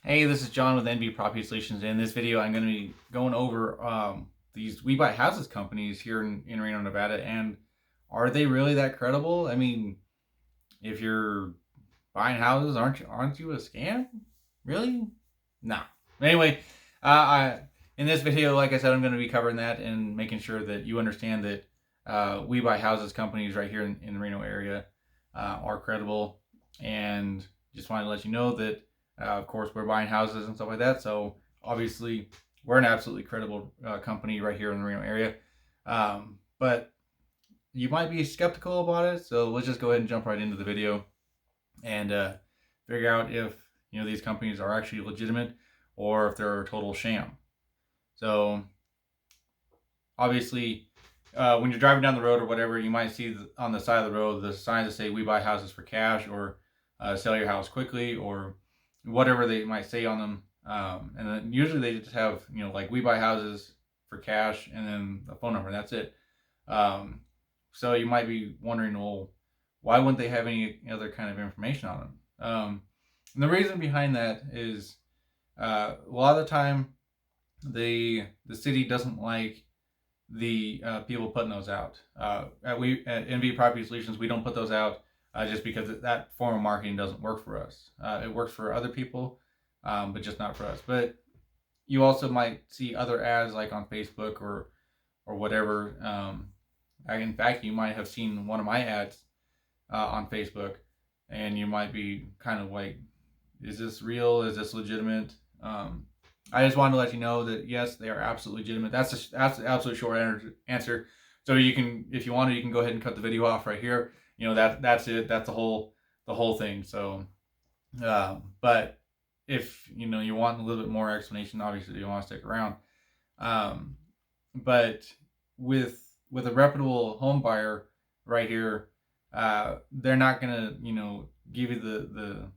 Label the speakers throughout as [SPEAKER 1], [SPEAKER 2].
[SPEAKER 1] Hey, this is John with NB Property Solutions. In this video, I'm going to be going over these We Buy Houses companies here in Reno, Nevada, and are they really that credible? I mean, if you're buying houses, aren't you a scam? Really? No. Anyway, in this video, like I said, I'm going to be covering that and making sure that you understand that We Buy Houses companies right here in the Reno area are credible, and just wanted to let you know that. Of course, we're buying houses and stuff like that, so obviously we're an absolutely credible company right here in the Reno area. But you might be skeptical about it, so let's just go ahead and jump right into the video and figure out if these companies are actually legitimate or if they're a total sham. So obviously, when you're driving down the road or whatever, you might see on the side of the road the signs that say "We buy houses for cash" or "Sell your house quickly" or whatever they might say on them. And then usually they just have, like "We buy houses for cash" and then a phone number, and that's it. So you might be wondering, well, why wouldn't they have any other kind of information on them? And the reason behind that is a lot of the time the city doesn't like the people putting those out. At NV Property Solutions, we don't put those out just because that form of marketing doesn't work for us. It works for other people, but just not for us. But you also might see other ads like on Facebook or whatever. In fact, you might have seen one of my ads on Facebook, and you might be kind of like, is this real? Is this legitimate? I just wanted to let you know that yes, they are absolutely legitimate. That's the absolute short answer. So you can, if you want to, you can go ahead and cut the video off right here. That's it. That's the whole thing. So, but if you want a little bit more explanation, obviously you want to stick around. But with a reputable home buyer right here, they're not gonna give you the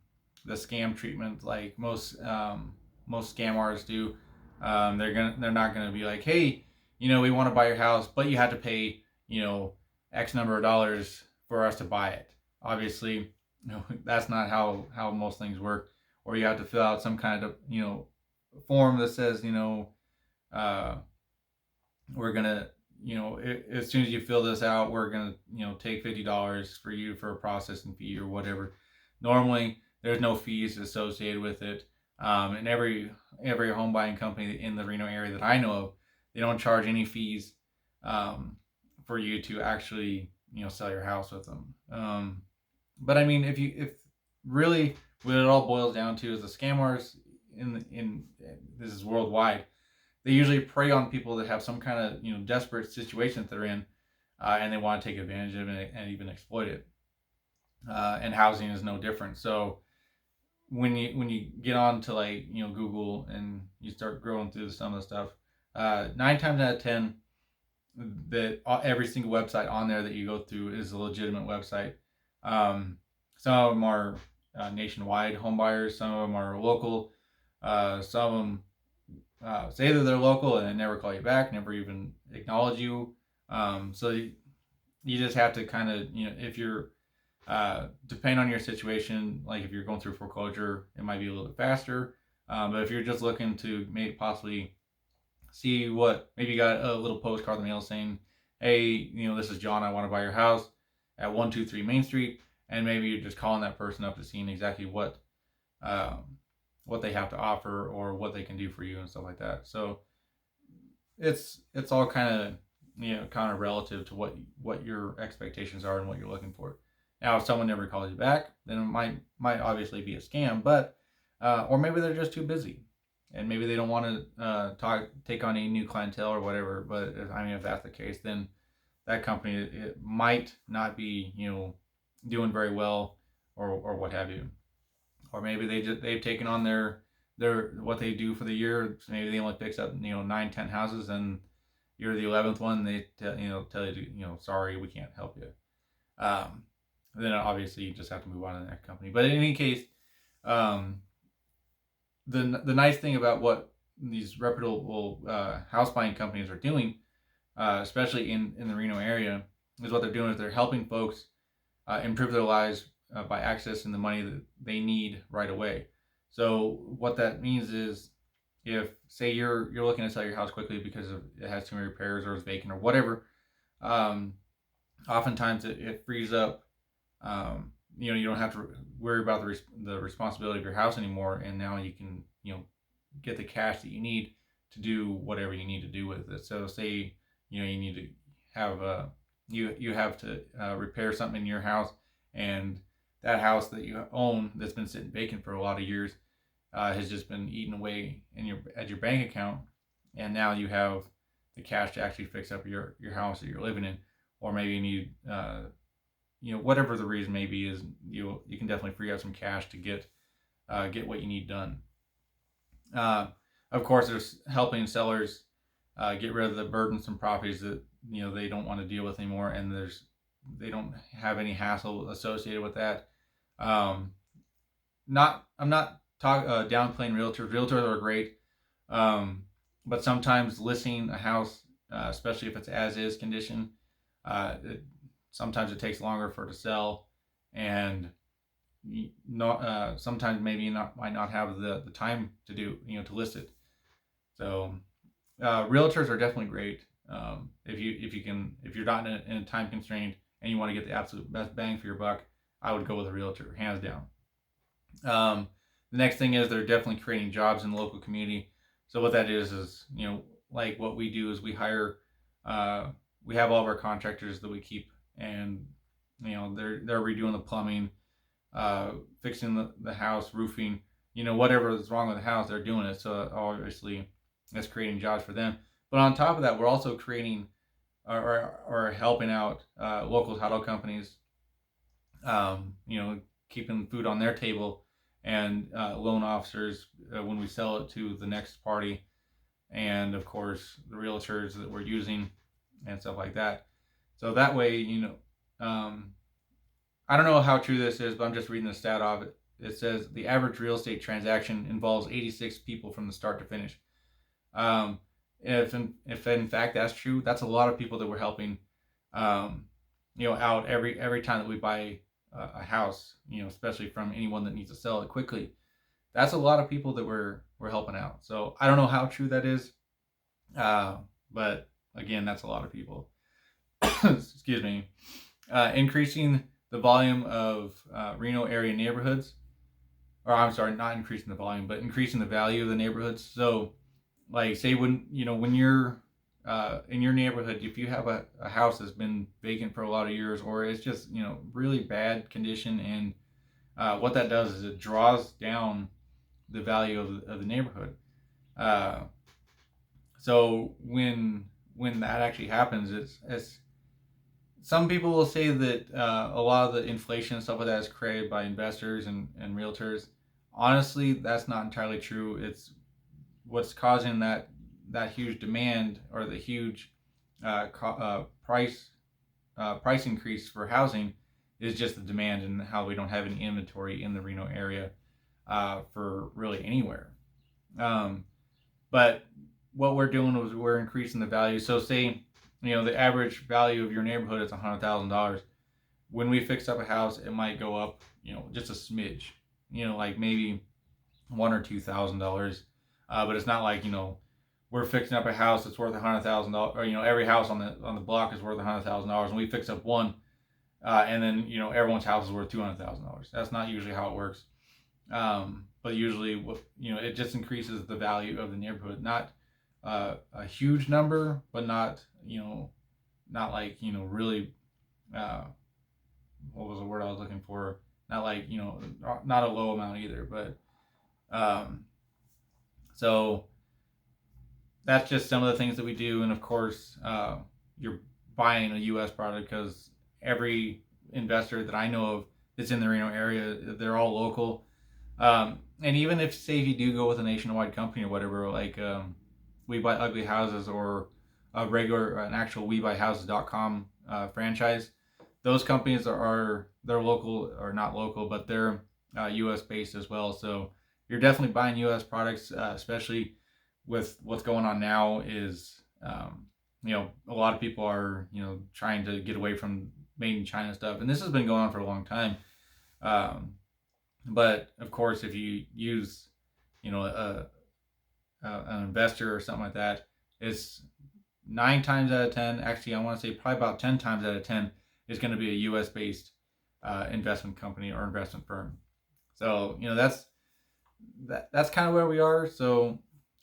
[SPEAKER 1] scam treatment like most scam artists do. They're not gonna be like, hey, we want to buy your house, but you have to pay X number of dollars for us to buy it. Obviously, that's not how most things work. Or you have to fill out some kind of form that says we're gonna as soon as you fill this out, we're gonna take $50 for you for a processing fee or whatever. Normally, there's no fees associated with it. And every home buying company in the Reno area that I know of, they don't charge any fees for you to actually sell your house with them. But I mean, if really what it all boils down to is the scammers in this is worldwide. They usually prey on people that have some kind of desperate situation that they're in, and they want to take advantage of it and even exploit it. And housing is no different. So when you get on to Google and you start going through some of the stuff, 9 times out of 10, that every single website on there that you go through is a legitimate website. Some of them are nationwide home buyers. Some of them are local. Some of them say that they're local and never call you back, never even acknowledge you. So you just have to kind of, if you're, depending on your situation, like if you're going through foreclosure, it might be a little bit faster. But if you're just looking to maybe possibly see maybe you got a little postcard in the mail saying, hey, this is John, I want to buy your house at 123 Main Street. And maybe you're just calling that person up to see exactly what they have to offer or what they can do for you and stuff like that. So it's all kind of relative to what your expectations are and what you're looking for. Now, if someone never calls you back, then it might obviously be a scam, but or maybe they're just too busy and maybe they don't want to take on any new clientele or whatever. But if that's the case, then that company, it might not be doing very well or what have you. Or maybe they've taken on their what they do for the year. So maybe they only fix up 9-10 houses, and you're the 11th one. They tell you to sorry, we can't help you. Then obviously you just have to move on to the next company. But in any case, the nice thing about what these reputable house buying companies are doing, especially in the Reno area, is what they're doing is they're helping folks improve their lives by accessing the money that they need right away. So what that means is, if say you're looking to sell your house quickly because of it has too many repairs or it's vacant or whatever, um, oftentimes it frees up. You don't have to worry about the responsibility of your house anymore, and now you can get the cash that you need to do whatever you need to do with it. So say you need to have you have to repair something in your house, and that house that you own that's been sitting vacant for a lot of years has just been eaten away in your bank account, and now you have the cash to actually fix up your house that you're living in, or maybe you need whatever the reason may be, is you can definitely free up some cash to get what you need done. Uh, of course, there's helping sellers get rid of the burdensome properties that they don't want to deal with anymore, and they don't have any hassle associated with that. Um, not I'm not downplaying realtors. Realtors are great, but sometimes listing a house, especially if it's as is condition, sometimes it takes longer for it to sell, and not sometimes maybe might not have the time to do to list it. So realtors are definitely great. If you're not in a time constraint and you want to get the absolute best bang for your buck, I would go with a realtor, hands down. The next thing is they're definitely creating jobs in the local community. So what that is like what we do is we hire, we have all of our contractors that we keep, and they're redoing the plumbing, fixing the house, roofing, whatever is wrong with the house, they're doing it. So obviously that's creating jobs for them. But on top of that, we're also creating or helping out local title companies, keeping food on their table, and loan officers when we sell it to the next party, and of course the realtors that we're using and stuff like that. So that way, I don't know how true this is, but I'm just reading the stat of it. It says the average real estate transaction involves 86 people from the start to finish. Um, if in fact that's true, that's a lot of people that we're helping, out every time that we buy a house, especially from anyone that needs to sell it quickly. That's a lot of people that we're helping out. So I don't know how true that is, but again, that's a lot of people. Excuse me. Increasing the volume of Reno area neighborhoods, or I'm sorry, not increasing the volume, but increasing the value of the neighborhoods. So, like, say when you're in your neighborhood, if you have a house that's been vacant for a lot of years, or it's just really bad condition, and what that does is it draws down the value of the neighborhood. Uh, so when that actually happens, it's some people will say that a lot of the inflation and stuff like that is created by investors and realtors. Honestly, that's not entirely true. It's what's causing that huge demand, or the huge price increase for housing, is just the demand, and how we don't have any inventory in the Reno area for really anywhere. But what we're doing is we're increasing the value. So say the average value of your neighborhood is $100,000. When we fix up a house, it might go up just a smidge, like maybe $1,000 or $2,000. But it's not like we're fixing up a house that's worth $100,000, or every house on the block is worth $100,000, and we fix up one, and then everyone's house is worth $200,000. That's not usually how it works. But usually, it just increases the value of the neighborhood. Not a huge number, but not like really. What was the word I was looking for? Not like not a low amount either. But so that's just some of the things that we do, and of course, you're buying a U.S. product, because every investor that I know of that's in the Reno area, they're all local. And even if, say, if you do go with a nationwide company or whatever, like We Buy Ugly Houses, or an actual WeBuyHouses.com franchise, those companies they're local, or not local, but they're U.S. based as well. So you're definitely buying U.S. products, especially with what's going on now. Is a lot of people are trying to get away from made in China stuff, and this has been going on for a long time. But of course, if you use, an investor or something like that, it's 9 times out of 10. Actually, I want to say probably about 10 times out of 10 is going to be a U.S. based investment company or investment firm. So that's kind of where we are. So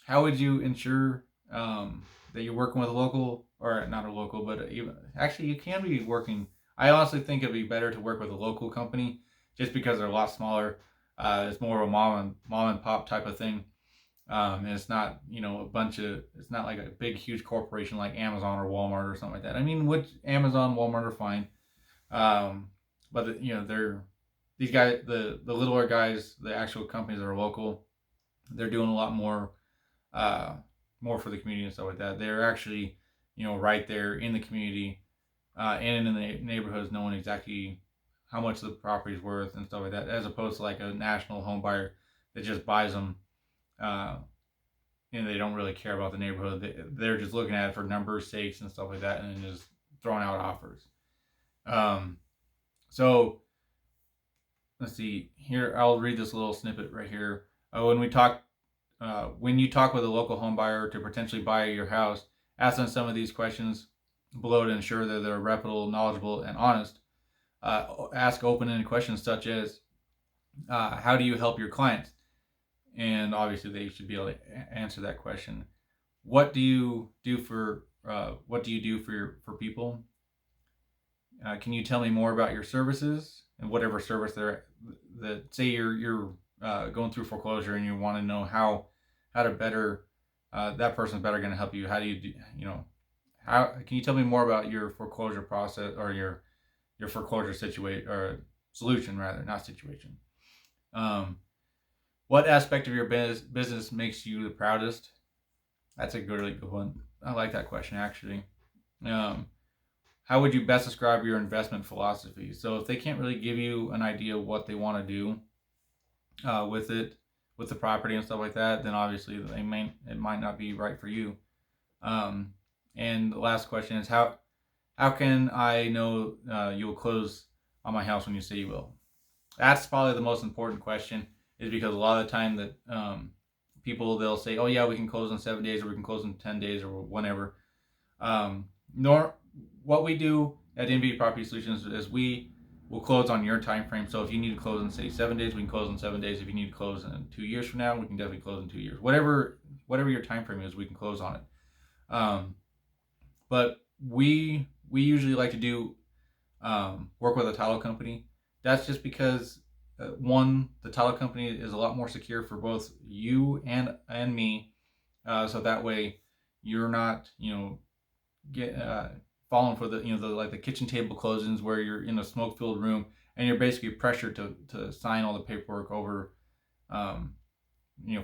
[SPEAKER 1] how would you ensure that you're working with a local, or not a local, but even actually you can be working. I honestly think it'd be better to work with a local company just because they're a lot smaller. It's more of a mom and pop type of thing. And it's not, it's not like a big, huge corporation like Amazon or Walmart or something like that. I mean, which Amazon, Walmart are fine. But they're these guys, the littler guys, the actual companies that are local, they're doing a lot uh, more for the community and stuff like that. They're actually, right there in the community, and in the neighborhoods, knowing exactly how much the property is worth and stuff like that, as opposed to like a national home buyer that just buys them, uh, and they don't really care about the neighborhood. They're just looking at it for numbers' sakes and stuff like that, and then just throwing out offers. Um, so let's see here. I'll read this little snippet right here. When you talk with a local home buyer to potentially buy your house, ask them some of these questions below to ensure that they're reputable, knowledgeable, and honest. Ask open-ended questions such as, "How do you help your clients?" And obviously, they should be able to answer that question. What do you do for people? Can you tell me more about your services and whatever service they're that say you're going through foreclosure and you want to know how to better that person's better going to help you. How do how can you tell me more about your foreclosure process or your foreclosure situation or solution rather, not situation. Um, what aspect of your business makes you the proudest? That's a really good one. I like that question actually. Um, how would you best describe your investment philosophy? So if they can't really give you an idea of what they want to do with it, with the property and stuff like that, then obviously it might not be right for you. Um, and the last question is how can I know you'll close on my house when you say you will? That's probably the most important question, is because a lot of the time that they'll say, oh yeah, we can close in 7 days or we can close in 10 days or whenever. Nor what we do at NV Property Solutions is we will close on your time frame. So if you need to close in say 7 days, we can close in 7 days. If you need to close in 2 years from now, we can definitely close in 2 years. Whatever your time frame is, we can close on it. But we usually like to do work with a title company. That's just because one, the title company is a lot more secure for both you and me. So that way you're not get falling for the like the kitchen table closings where you're in a smoke filled room and you're basically pressured to sign all the paperwork over um,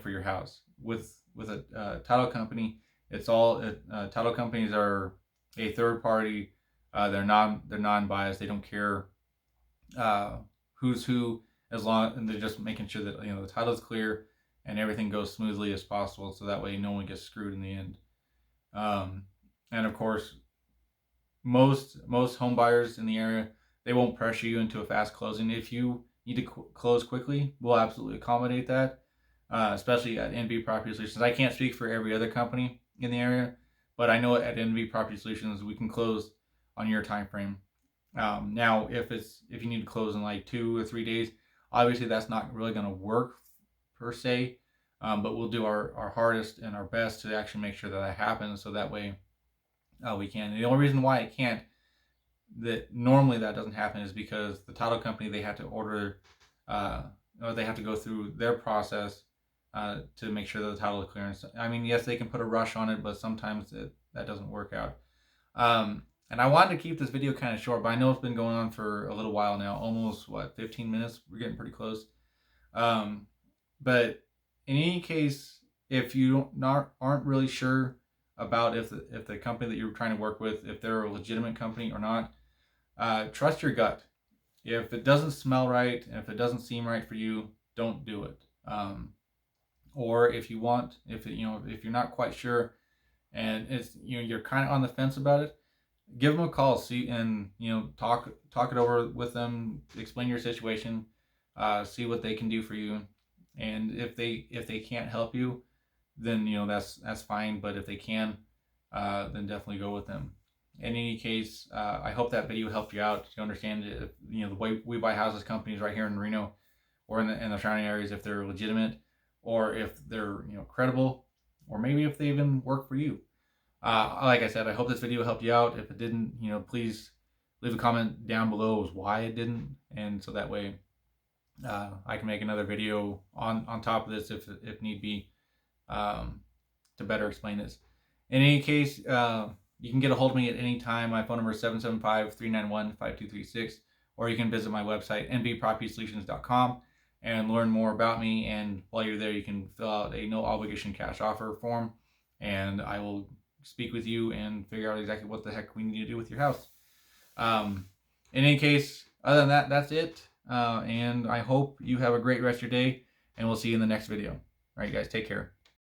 [SPEAKER 1] for your house. With a title company, it's all title companies are a third party. They're non-biased. They don't care who's who, as long, and they're just making sure that the title is clear and everything goes smoothly as possible, so that way no one gets screwed in the end. And of course, most home buyers in the area, they won't pressure you into a fast closing. If you need to close quickly, we'll absolutely accommodate that. Especially at NV Property Solutions. I can't speak for every other company in the area, but I know at NV Property Solutions we can close on your time frame. Now, if you need to close in like 2 or 3 days, obviously that's not really going to work per se. But we'll do our hardest and our best to actually make sure that happens, so that way we can. And the only reason why it can't, that normally that doesn't happen, is because the title company, they have to order, or they have to go through their process to make sure that the title is clear. I mean, yes, they can put a rush on it, but sometimes that doesn't work out. And I wanted to keep this video kind of short, but I know it's been going on for a little while now, almost 15 minutes. We're getting pretty close. But in any case, if you aren't really sure about if the company that you're trying to work with, if they're a legitimate company or not, trust your gut. If it doesn't smell right and if it doesn't seem right for you, don't do it. Or if you're not quite sure and it's you're kind of on the fence about it, give them a call, see, and talk it over with them, explain your situation, see what they can do for you. And if they can't help you, then that's fine. But if they can, then definitely go with them. In any case, I hope that video helped you out to understand the way we buy houses companies right here in Reno or in the surrounding areas, if they're legitimate or if they're credible, or maybe if they even work for you. Like I said, I hope this video helped you out. If it didn't, please leave a comment down below as why it didn't, and so that way I can make another video on top of this if need be, to better explain this. In any case, you can get a hold of me at any time. My phone number is 775-391-5236, or you can visit my website, nvpropertysolutions.com, and learn more about me. And while you're there, you can fill out a no obligation cash offer form, and I will speak with you and figure out exactly what the heck we need to do with your house. In any case, other than that, that's it. And I hope you have a great rest of your day, and we'll see you in the next video. All right, guys, take care.